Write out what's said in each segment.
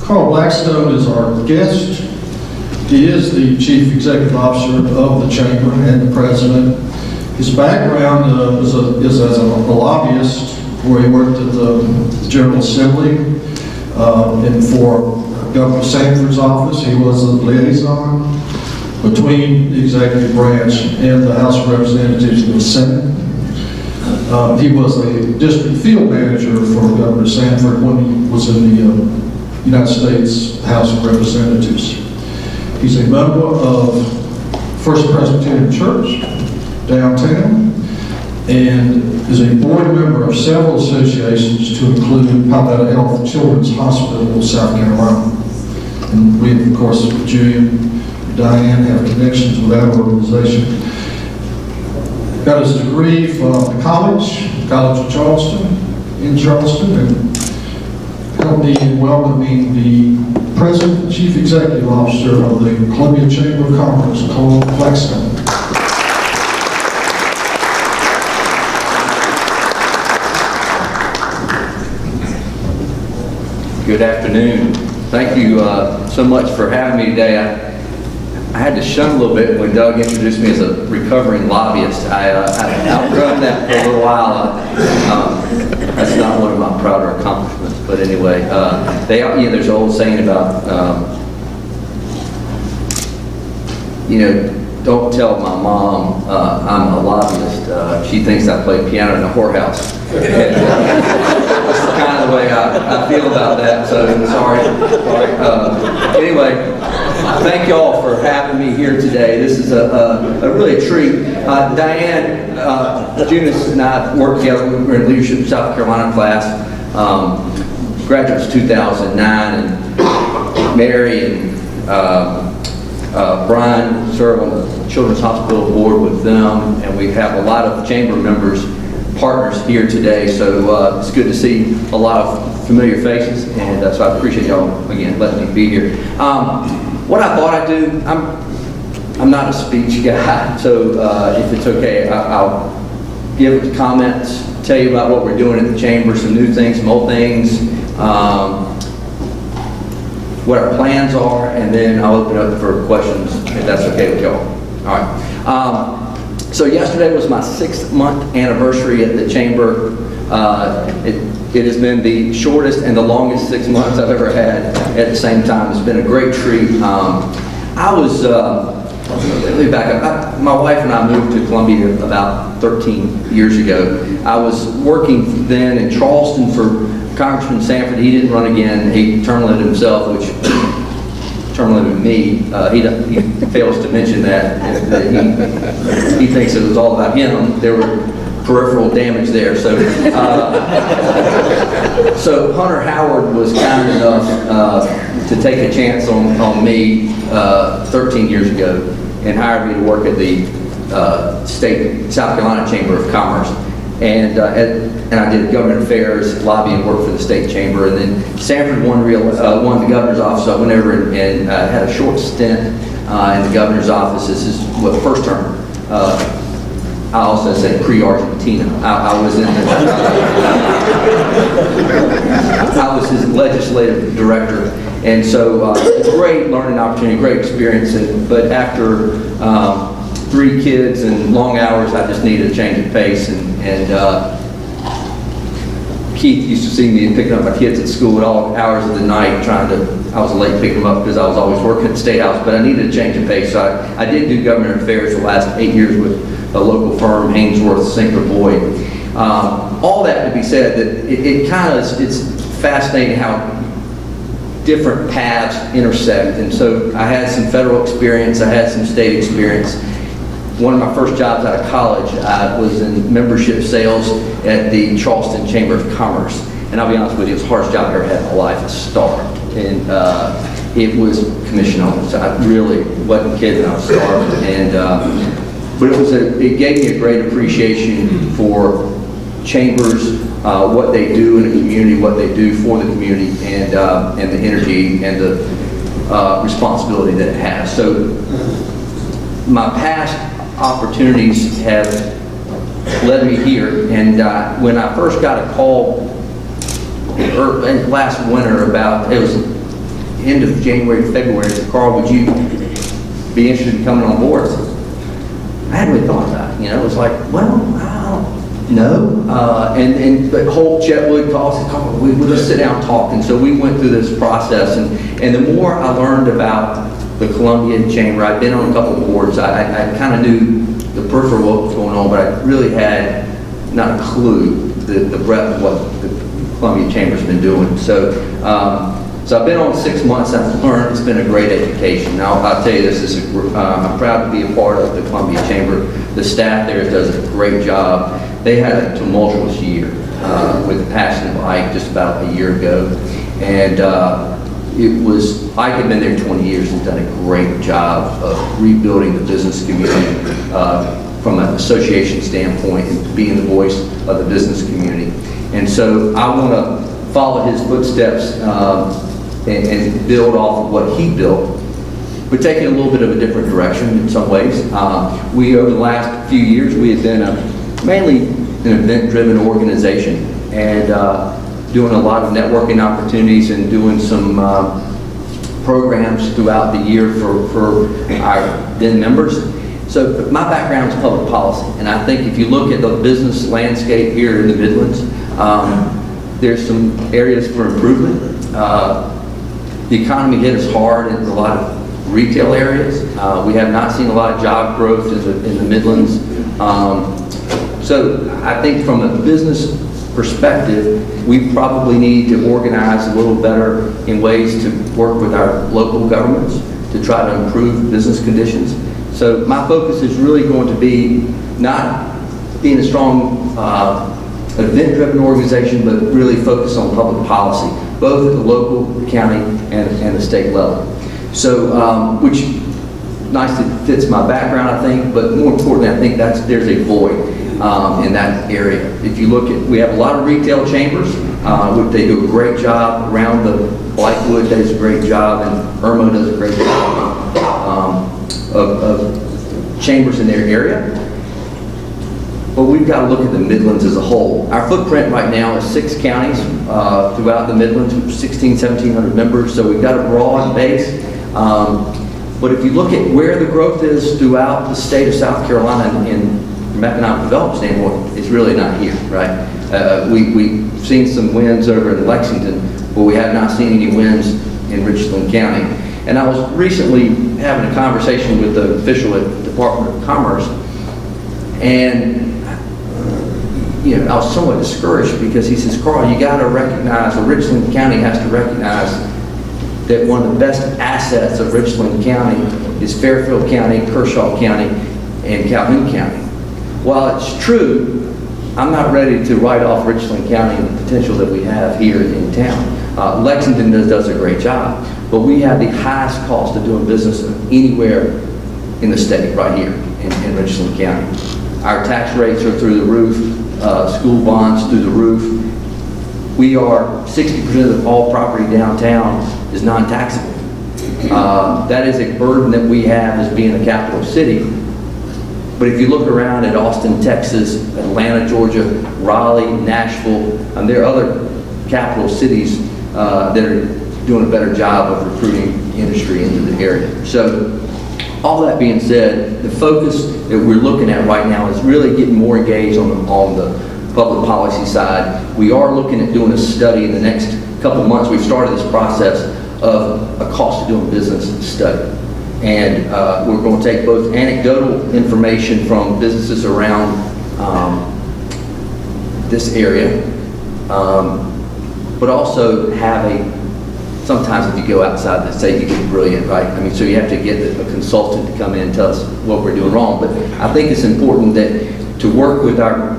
Carl Blackstone is our guest. He is the Chief Executive Officer of the Chamber and the President. His background is as a lobbyist, where he worked at the General Assembly and for Governor Sanford's office. He was a liaison between the executive branch and the House of Representatives and the Senate. He was a district field manager for Governor Sanford when he was in the United States House of Representatives. He's a member of First Presbyterian Church downtown and is a board member of several associations, to include Palmetto Health Children's Hospital, South Carolina. And we, of course, Julie and Diane, have connections with that organization. Got his degree from the College of Charleston, in Charleston, and helped me in welcoming the President and Chief Executive Officer of the Columbia Chamber of Commerce, Carl Blackstone. Good afternoon. Thank you so much for having me today. I had to shun a little bit when Doug introduced me as a recovering lobbyist. I've outgrown that for a little while. That's not one of my prouder accomplishments, but anyway, there's an old saying about, don't tell my mom I'm a lobbyist. She thinks I play piano in a whorehouse. And, that's kind of the way I feel about that, so sorry. Anyway, thank you all for having me here today. This is a really a treat. Diane, Junis and I worked together. We were in Leadership South Carolina class. Graduates 2009, and Mary and Brian serve on the Children's Hospital Board with them, and we have a lot of chamber members, partners here today, so it's good to see a lot of familiar faces, and so I appreciate y'all again letting me be here. What I thought I'd do, I'm not a speech guy, so if it's okay, I'll give comments, tell you about what we're doing at the Chamber, some new things, some old things, what our plans are, and then I'll open up for questions if that's okay with y'all. All right. So yesterday was my 6-month anniversary at the Chamber. It has been the shortest and the longest 6 months I've ever had at the same time. It's been a great treat. Let me back up. My wife and I moved to Columbia about 13 years ago. I was working then in Charleston for Congressman Sanford. He didn't run again. He term-limited himself, which term-limited me. He fails to mention that. He thinks it was all about him. There were peripheral damage there. So, so Hunter Howard was kind enough to take a chance on me 13 years ago and hired me to work at the state South Carolina Chamber of Commerce. And I did government affairs, lobbying work for the state chamber. And then Sanford won the governor's office. So I went over and had a short stint in the governor's office. This is what first term. I also said pre-Argentina. I was in I was his legislative director, and so great learning opportunity, great experience. But after 3 kids and long hours, I just needed a change of pace. And Keith used to see me picking up my kids at school at all hours of the night, I was late picking them up because I was always working at the State House, but I needed a change of pace. So I did do government affairs the last 8 years with a local firm, Hainsworth, Sinclair Boyd. All that to be said, that it's fascinating how different paths intersect. And so I had some federal experience, I had some state experience. One of my first jobs out of college, I was in membership sales at the Charleston Chamber of Commerce. And I'll be honest with you, it was the hardest job I ever had in my life, a starved. And it was commission only, so I really wasn't kidding, I was starved. And, but it gave me a great appreciation for chambers, what they do in a community, what they do for the community, and the energy and the responsibility that it has. So my past opportunities have led me here, and when I first got a call last winter about, it was end of January, February, I said, Carl, would you be interested in coming on board? I hadn't really thought about it, it was like, well, I don't know. But Holt, Chetwood calls, we'll just sit down and talk. And so we went through this process, and the more I learned about the Columbia Chamber, I'd been on a couple of boards, I kind of knew the peripheral what was going on, but I really had not a clue the breadth of what the Columbia Chamber's been doing. So I've been on 6 months, I've learned, it's been a great education. Now, I'll tell you this, I'm proud to be a part of the Columbia Chamber. The staff there does a great job. They had a tumultuous year with the passing of Ike just about a year ago. And Ike had been there 20 years and done a great job of rebuilding the business community from an association standpoint and being the voice of the business community. And so I want to follow his footsteps and build off of what he built. We're taking a little bit of a different direction in some ways. Over the last few years, we have been mainly an event-driven organization and doing a lot of networking opportunities and doing some programs throughout the year for our then members. So my background is public policy, and I think if you look at the business landscape here in the Midlands, there's some areas for improvement. The economy hit us hard in a lot of retail areas. We have not seen a lot of job growth in the Midlands. So I think from a business perspective, we probably need to organize a little better in ways to work with our local governments to try to improve business conditions. So my focus is really going to be not being a strong event-driven organization, but really focus on public policy, both at the local, county, and the state level. So, which nicely fits my background, I think, but more importantly, I think there's a void in that area. If you look at, we have a lot of retail chambers. They do a great job around the Blackwood does a great job, and Irmo does a great job of chambers in their area. But we've got to look at the Midlands as a whole. Our footprint right now is 6 counties throughout the Midlands, 1,700 members, so we've got a broad base. But if you look at where the growth is throughout the state of South Carolina from economic development standpoint, it's really not here, right? We've seen some wins over in Lexington, but we have not seen any wins in Richland County. And I was recently having a conversation with the official at the Department of Commerce, and I was somewhat discouraged because he says, Carl, you got to recognize, or Richland County has to recognize that one of the best assets of Richland County is Fairfield County, Kershaw County, and Calhoun County. While it's true, I'm not ready to write off Richland County and the potential that we have here in town. Lexington does a great job, but we have the highest cost of doing business anywhere in the state right here in Richland County. Our tax rates are through the roof, school bonds through the roof. We are 60% of all property downtown is non-taxable. That is a burden that we have as being a capital city. But if you look around at Austin, Texas, Atlanta, Georgia, Raleigh, Nashville, there are other capital cities that are doing a better job of recruiting industry into the area. So all that being said, the focus that we're looking at right now is really getting more engaged on the public policy side. We are looking at doing a study in the next couple of months. We've started this process of a cost of doing business study. And we're going to take both anecdotal information from businesses around this area, but also have sometimes if you go outside the state, you get brilliant, right? I mean, so you have to get a consultant to come in and tell us what we're doing wrong. But I think it's important that to work with our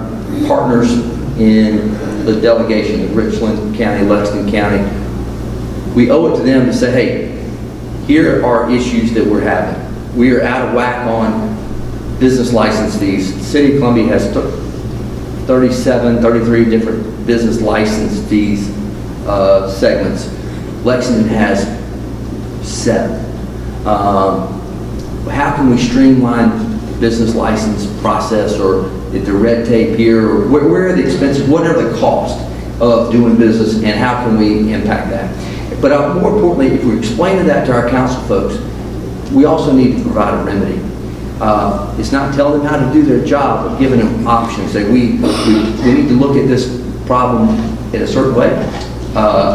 partners in the delegation of Richland County, Lexington County, we owe it to them to say, hey, here are issues that we're having. We are out of whack on business license fees. The City of Columbia has 33 different business license fees segments. Lexington has 7. How can we streamline the business license process, or the red tape here, or where are the expenses, what are the costs of doing business, and how can we impact that? But more importantly, if we're explaining that to our council folks, we also need to provide a remedy. It's not telling them how to do their job, but giving them options. Say, we need to look at this problem in a certain way.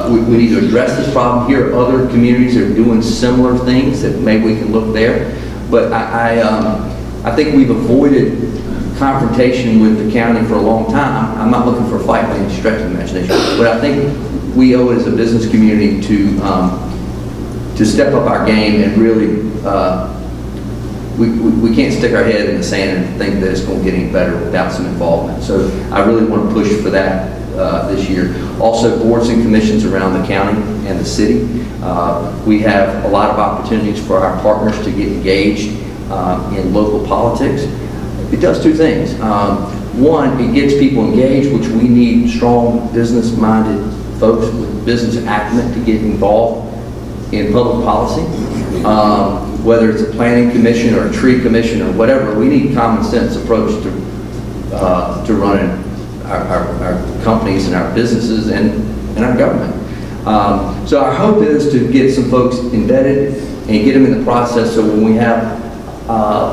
We need to address this problem. Here are other communities that are doing similar things that maybe we can look there. But I think we've avoided confrontation with the county for a long time. I'm not looking for a fight by any stretch of the imagination, but I think we owe it as a business community to step up our game and really, we can't stick our head in the sand and think that it's going to get any better without some involvement. So I really want to push for that this year. Also, boards and commissions around the county and the city. We have a lot of opportunities for our partners to get engaged in local politics. It does two things. One, it gets people engaged, which we need strong business-minded folks with business acumen to get involved in public policy. Whether it's a planning commission or a tree commission or whatever, we need common sense approach to running our companies and our businesses and our government. So our hope is to get some folks embedded and get them in the process, so when we have,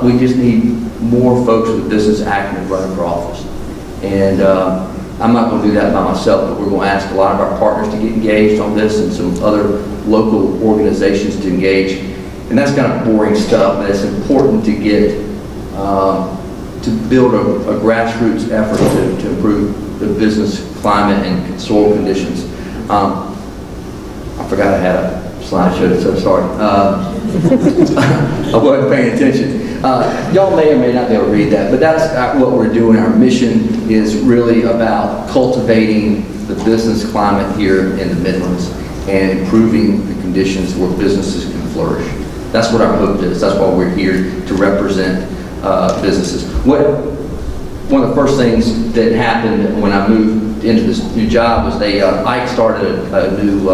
we just need more folks with business acumen running for office. And I'm not going to do that by myself, but we're going to ask a lot of our partners to get engaged on this and some other local organizations to engage. And that's kind of boring stuff, but it's important to get, to build a grassroots effort to improve the business climate and soil conditions. I forgot I had a slideshow, so sorry. I wasn't paying attention. Y'all may or may not be able to read that, but that's what we're doing. Our mission is really about cultivating the business climate here in the Midlands and improving the conditions where businesses can flourish. That's what our hope is. That's why we're here to represent businesses. One of the first things that happened when I moved into this new job was Ike started a new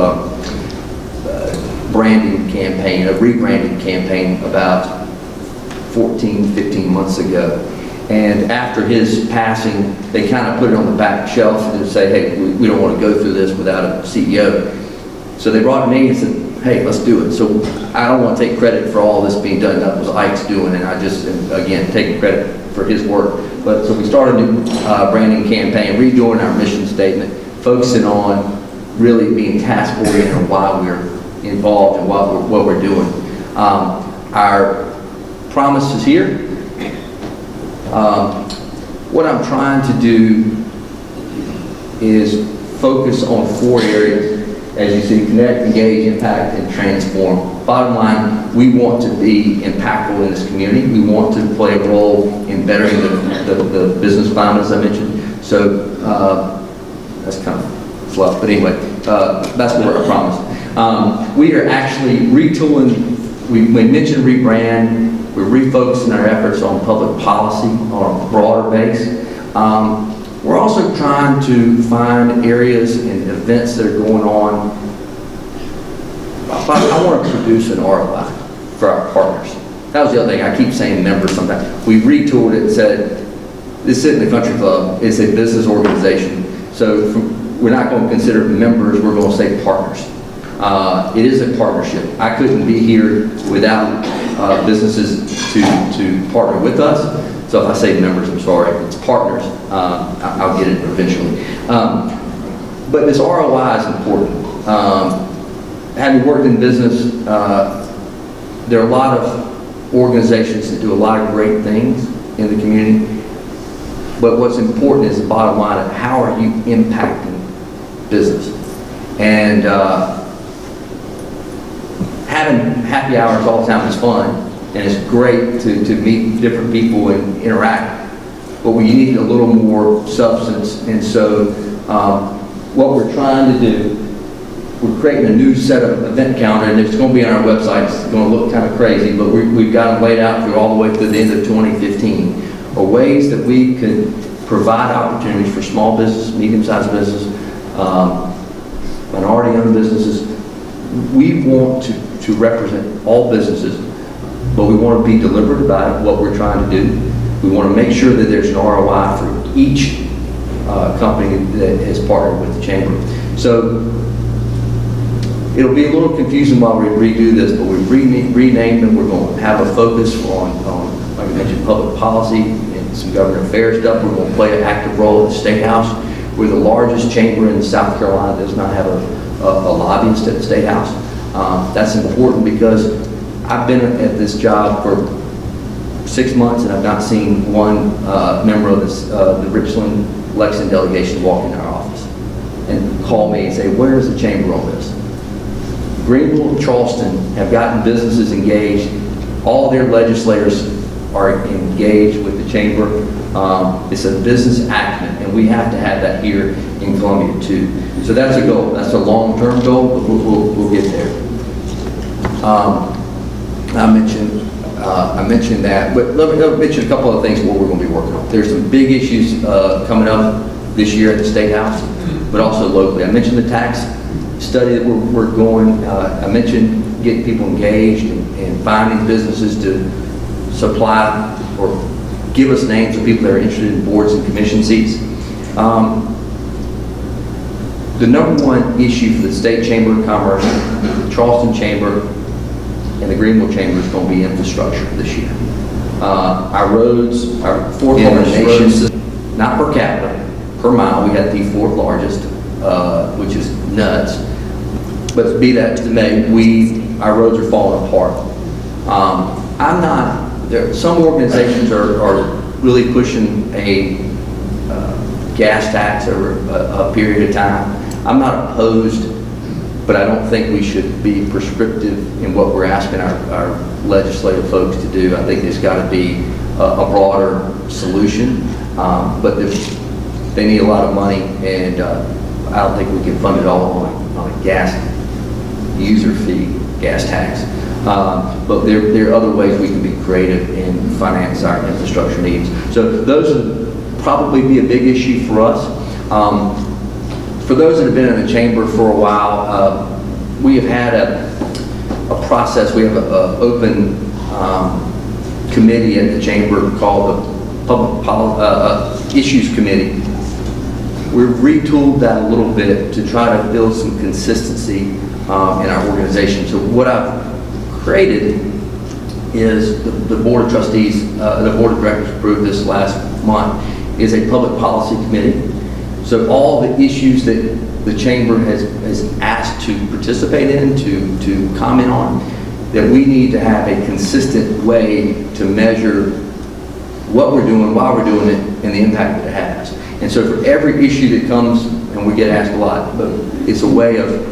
branding campaign, a rebranding campaign about 14, 15 months ago. And after his passing, they kind of put it on the back shelf and say, hey, we don't want to go through this without a CEO. So they brought me and said, hey, let's do it. So I don't want to take credit for all this being done. That was Ike's doing, and I just, again, taking credit for his work. But so we started a new branding campaign, redoing our mission statement, focusing on really being task-oriented on why we're involved and what we're doing. Our promise is here. What I'm trying to do is focus on 4 areas. As you see, connect, engage, impact, and transform. Bottom line, we want to be impactful in this community. We want to play a role in bettering the business climate, as I mentioned. So that's kind of fluff, but anyway, that's what I promised. We are actually retooling. We mentioned rebrand. We're refocusing our efforts on public policy on a broader base. We're also trying to find areas and events that are going on. I want to produce an ROI for our partners. That was the other thing. I keep saying members sometimes. We retooled it and said, this isn't a country club, it's a business organization. So we're not going to consider members, we're going to say partners. It is a partnership. I couldn't be here without businesses to partner with us. So if I say members, I'm sorry, it's partners. I'll get it eventually. But this ROI is important. Having worked in business, there are a lot of organizations that do a lot of great things in the community. But what's important is the bottom line of how are you impacting business. And having happy hours all the time is fun. And it's great to meet different people and interact, but we need a little more substance. And so what we're trying to do, we're creating a new set of event calendar, and it's going to be on our website. It's going to look kind of crazy, but we've got them laid out through all the way through the end of 2015, or ways that we could provide opportunities for small business, medium-sized business, minority-owned businesses. We want to represent all businesses, but we want to be deliberate about what we're trying to do. We want to make sure that there's an ROI for each company that has partnered with the chamber. So It'll be a little confusing while we redo this, but we've renamed them. We're going to have a focus on, like I mentioned, public policy and some government affairs stuff. We're going to play an active role at the State House. We're the largest chamber in South Carolina that does not have a lobbyist at the State House. That's important because I've been at this job for 6 months and I've not seen one member of this, the Richland-Lexington delegation walk in our office and call me and say, where is the chamber on this? Greenville and Charleston have gotten businesses engaged. All their legislators are engaged with the chamber. It's a business acumen, and we have to have that here in Columbia too. So that's a goal. That's a long-term goal, but we'll get there. I mentioned that, but let me mention a couple of things what we're going to be working on. There's some big issues coming up this year at the State House, but also locally. I mentioned the tax study that we're going. I mentioned getting people engaged and finding businesses to supply or give us names of people that are interested in boards and commission seats. The number one issue for the State Chamber of Commerce, the Charleston Chamber, and the Greenville Chamber is going to be infrastructure this year. Our roads, our fourth largest roads, not per capita, per mile, we got the fourth largest, which is nuts. But be that as it may, our roads are falling apart. Some organizations are really pushing a gas tax over a period of time. I'm not opposed, but I don't think we should be prescriptive in what we're asking our legislative folks to do. I think there's got to be a broader solution, but they need a lot of money, and I don't think we can fund it all on a gas user fee, gas tax. But there are other ways we can be creative and finance our infrastructure needs. So those would probably be a big issue for us. For those that have been in the chamber for a while, we have had a process. We have an open committee at the chamber called the Public Issues Committee. We've retooled that a little bit to try to build some consistency in our organization. So what I've created is the Board of Trustees, the Board of Directors approved this last month, is a public policy committee. So all the issues that the chamber has asked to participate in, to comment on, that we need to have a consistent way to measure what we're doing, why we're doing it, and the impact that it has. And so for every issue that comes, and we get asked a lot, but it's a way of,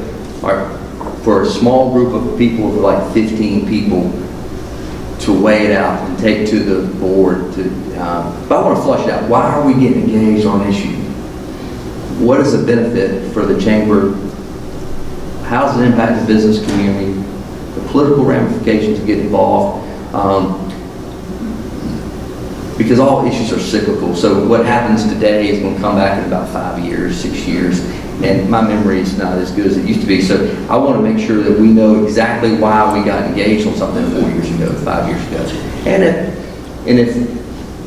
for a small group of people, of like 15 people, to weigh it out and take to the board. If I want to flush it out, why are we getting engaged on issues? What is the benefit for the chamber? How does it impact the business community? The political ramifications to get involved. Because all issues are cyclical. So what happens today is going to come back in about 5 years, 6 years, and my memory is not as good as it used to be. So I want to make sure that we know exactly why we got engaged on something 4 years ago, 5 years ago. And if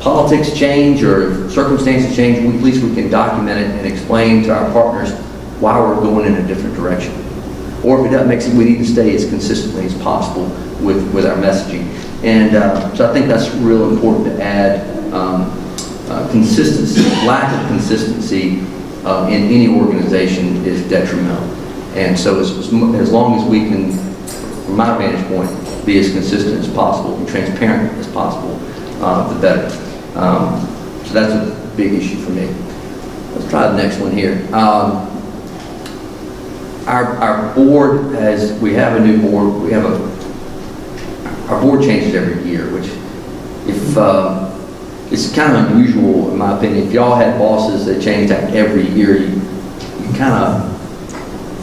politics change or if circumstances change, at least we can document it and explain to our partners why we're going in a different direction. Or if it doesn't make sense, we need to stay as consistently as possible with our messaging. And so I think that's real important to add. Consistency, lack of consistency in any organization is detrimental. And so as long as we can, from my vantage point, be as consistent as possible and transparent as possible, the better. So that's a big issue for me. Let's try the next one here. Our board we have a new board. Our board changes every year, which it's kind of unusual in my opinion. If y'all had bosses that changed that every year,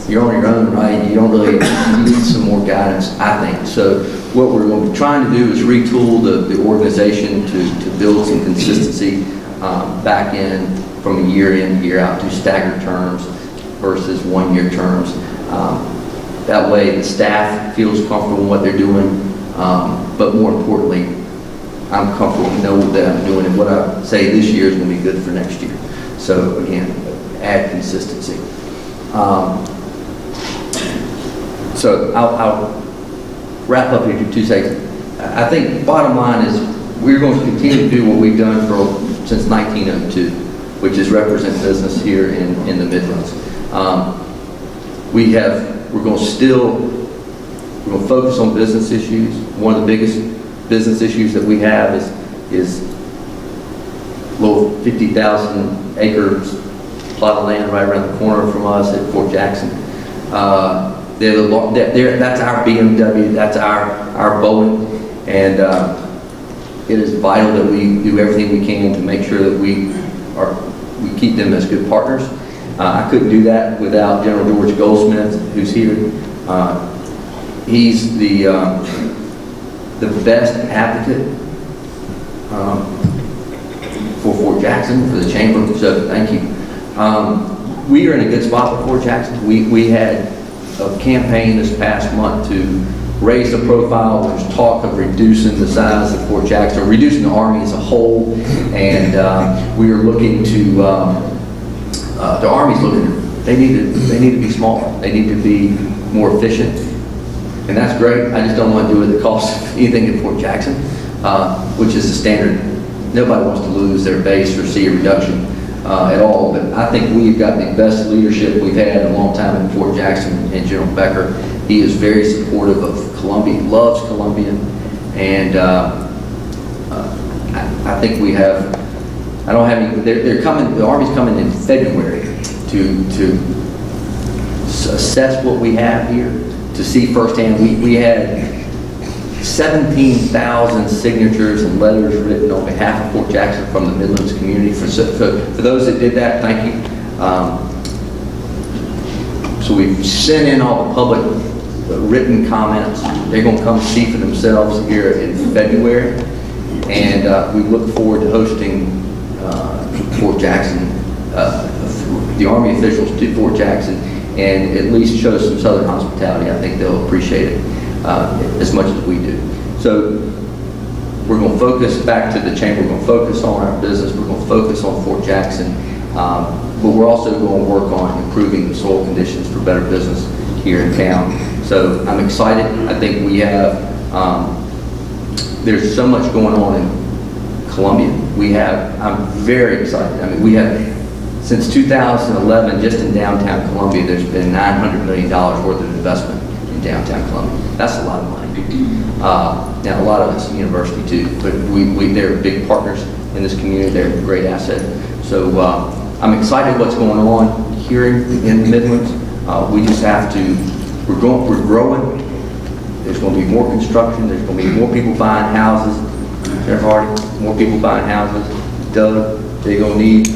you're on your own, right? You don't really, you need some more guidance, I think. So what we're going to be trying to do is retool the organization to build some consistency back in from year in, year out to staggered terms versus 1 year terms. That way the staff feels comfortable in what they're doing, but more importantly, I'm comfortable to know that I'm doing, and what I say this year is going to be good for next year. So again, add consistency. So I'll wrap up here in 2 seconds. I think bottom line is we're going to continue to do what we've done since 1902, which is represent business here in the Midlands. We're going to focus on business issues. One of the biggest business issues that we have is little 50,000 acres plot of land right around the corner from us at Fort Jackson. That's our BMW, that's our Boeing, and it is vital that we do everything we can to make sure that we keep them as good partners. I couldn't do that without General George Goldsmith, who's here. He's the best advocate for Fort Jackson, for the Chamber, so thank you. We are in a good spot with Fort Jackson. We had a campaign this past month to raise the profile. There's talk of reducing the size of Fort Jackson, or reducing the Army as a whole, and we are looking to, the Army's looking, they need to be smaller. They need to be more efficient, and that's great. I just don't want to do it at the cost of anything in Fort Jackson, which is the standard. Nobody wants to lose their base or see a reduction at all, but I think we've got the best leadership we've had in a long time in Fort Jackson, and General Becker. He is very supportive of Columbia, loves Columbia, and I think we have, I don't have any, they're coming, the Army's coming in February to assess what we have here, to see firsthand. We had 17,000 signatures and letters written on behalf of Fort Jackson from the Midlands community. For those that did that, thank you. So we've sent in all the public written comments. They're going to come see for themselves here in February, and we look forward to hosting Fort Jackson, the Army officials to Fort Jackson, and at least show some Southern hospitality. I think they'll appreciate it as much as we do. So we're going to focus back to the Chamber. We're going to focus on our business. We're going to focus on Fort Jackson, but we're also going to work on improving the soil conditions for better business here in town. So I'm excited. I think we have, there's so much going on in Columbia. I'm very excited. I mean, we have, since 2011, just in downtown Columbia, there's been $900 million worth of investment in downtown Columbia. That's a lot of money. Now, a lot of it's university too, but they're big partners in this community. They're a great asset. So I'm excited what's going on here in the Midlands. We just have to, we're growing. There's going to be more construction. There's going to be more people buying houses. Sheriff Hardy, more people buying houses. Doug, they're going to need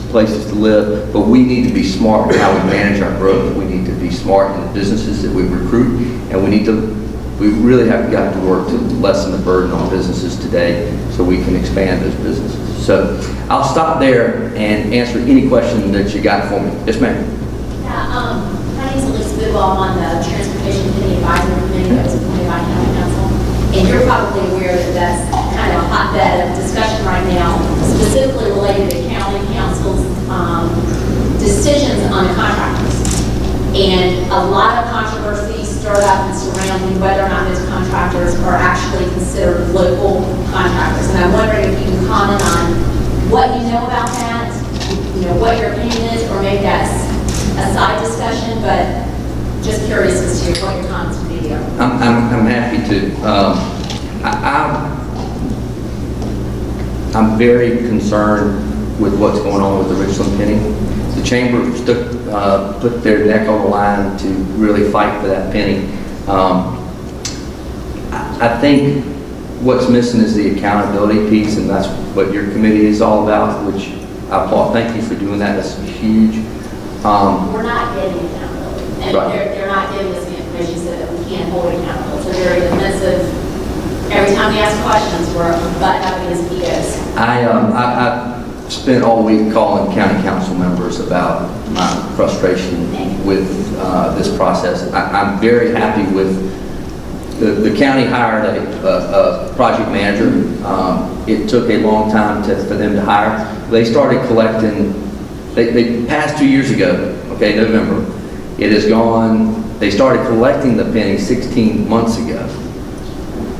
places to live, but we need to be smart in how we manage our growth. We need to be smart in the businesses that we recruit, and we really have got to work to lessen the burden on businesses today so we can expand those businesses. So I'll stop there and answer any question that you got for me. Yes, ma'am. Yeah, my name is Elise Bidwell. I'm on the Transportation Committee Advisory Committee that was appointed by County Council. And you're probably aware that that's kind of a hotbed of discussion right now, specifically related to County Council's decisions on contractors. And a lot of controversy stirred up and surrounding whether or not those contractors are actually considered local contractors. And I'm wondering if you can comment on what you know about that, what your opinion is, or maybe that's a side discussion, but just curious as to what your comments would be there. I'm happy to. I'm very concerned with what's going on with the Richland penny. The Chamber put their neck on the line to really fight for that penny. I think what's missing is the accountability piece, and that's what your committee is all about, which I applaud. Thank you for doing that. That's huge. We're not getting accountability. And right. they're not giving us the information so that we can't hold it accountable. It's a very defensive. Every time we ask questions, we're butting up against egos. I spent all week calling county council members about my frustration with this process. I'm very happy with the county hired a project manager. It took a long time for them to hire. They started collecting, they passed 2 years ago, okay, November. It has gone, They started collecting the pennies 16 months ago,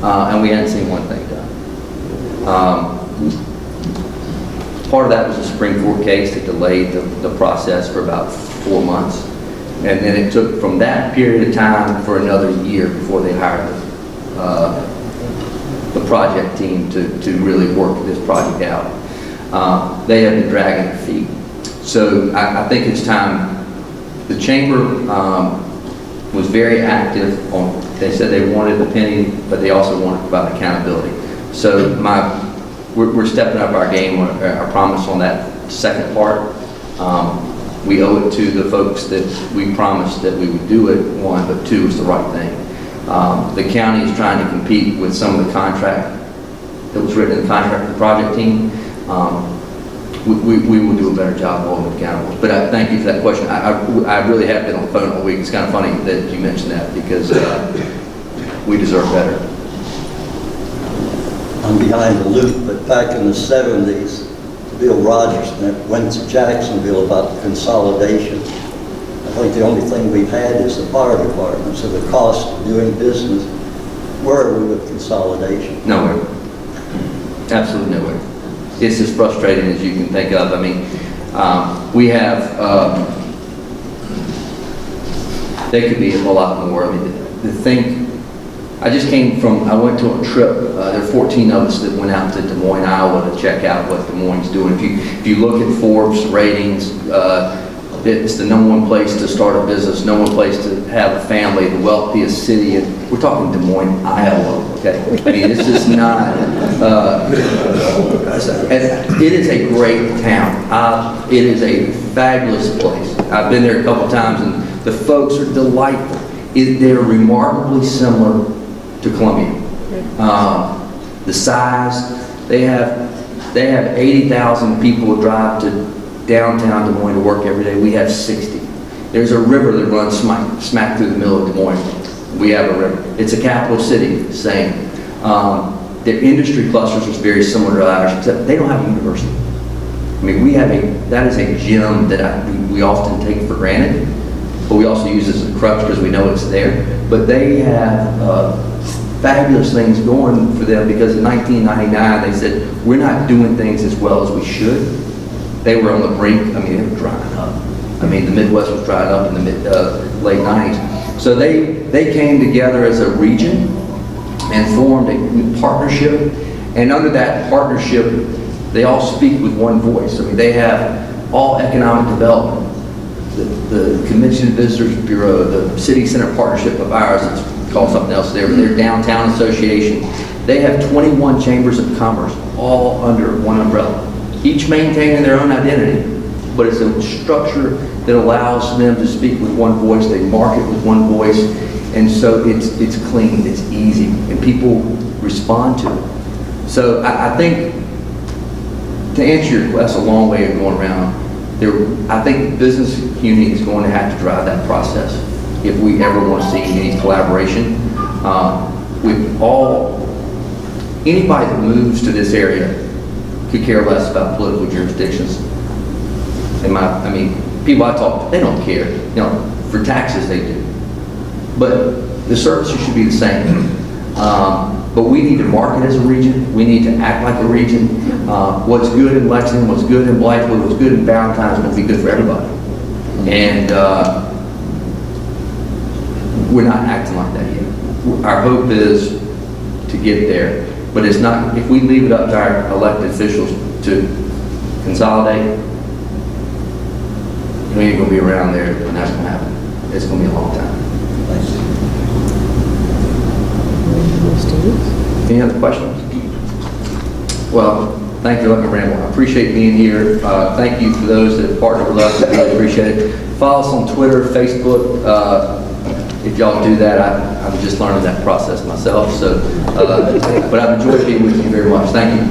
and we hadn't seen one thing done. Part of that was a Supreme Court case that delayed the process for about 4 months. And then it took from that period of time for another year before they hired the project team to really work this project out. They have been dragging their feet. So I think it's time. The chamber was very active on, they said they wanted the penny, but they also wanted to provide accountability. So we're stepping up our game, our promise on that second part. We owe it to the folks that we promised that we would do it, one, but two, is the right thing. The county is trying to compete with some of the contract that was written in the contract with the project team. We will do a better job of holding accountable. But I thank you for that question. I really have been on the phone all week. It's kind of funny that you mentioned that because we deserve better. I'm behind the loop, but back in the 70s, Bill Rogers went to Jacksonville about the consolidation. I think the only thing we've had is the fire department, so the cost of doing business, where are we with consolidation? Nowhere. Absolutely nowhere. It's as frustrating as you can think of. I mean, we have, there could be a lot more. I mean, the thing, I went to a trip, there are 14 of us that went out to Des Moines, Iowa to check out what Des Moines is doing. If you look at Forbes ratings, it's the #1 place to start a business, #1 place to have a family, the wealthiest city, and we're talking Des Moines, Iowa, okay? I mean, this is not, it is a great town. It is a fabulous place. I've been there a couple times, and the folks are delightful. They're remarkably similar to Columbia. The size, they have 80,000 people drive to downtown Des Moines to work every day. We have 60. There's a river that runs smack through the middle of Des Moines. We have a river. It's a capital city, same. Their industry clusters is very similar to ours, except they don't have a university. I mean, that is a gem that we often take for granted, but we also use it as a crutch because we know it's there. But they have fabulous things going for them because in 1999 they said, we're not doing things as well as we should. They were on the brink. I mean, they were drying up. I mean, the Midwest was drying up in the late 90s. So they came together as a region and formed a partnership. And under that partnership, they all speak with one voice. I mean, they have all economic development. The Convention and Visitors Bureau, the City Center Partnership of ours, it's called something else, their Downtown Association. They have 21 chambers of commerce, all under one umbrella, each maintaining their own identity, but it's a structure that allows them to speak with one voice, they market with one voice, and so it's clean, it's easy, and people respond to it. So I think, to answer your question, that's a long way of going around. I think the business community is going to have to drive that process if we ever want to see any collaboration. Anybody that moves to this area could care less about political jurisdictions. I mean, people I talk to, they don't care. You know, for taxes they do. But the services should be the same. But we need to market as a region. We need to act like a region. What's good in Lexington, what's good in Blythewood, what's good in Valentine's will be good for everybody. And we're not acting like that yet. Our hope is to get there. But it's not, if we leave it up to our elected officials to consolidate, we ain't going to be around there when that's going to happen. It's going to be a long time. Thanks. Any other questions? Well, thank you, Dr. Bramble. I appreciate being here. Thank you for those that have partnered with us. I really appreciate it. Follow us on Twitter, Facebook. If y'all do that, I'm just learning that process myself. So, but I've enjoyed being with you very much. Thank you.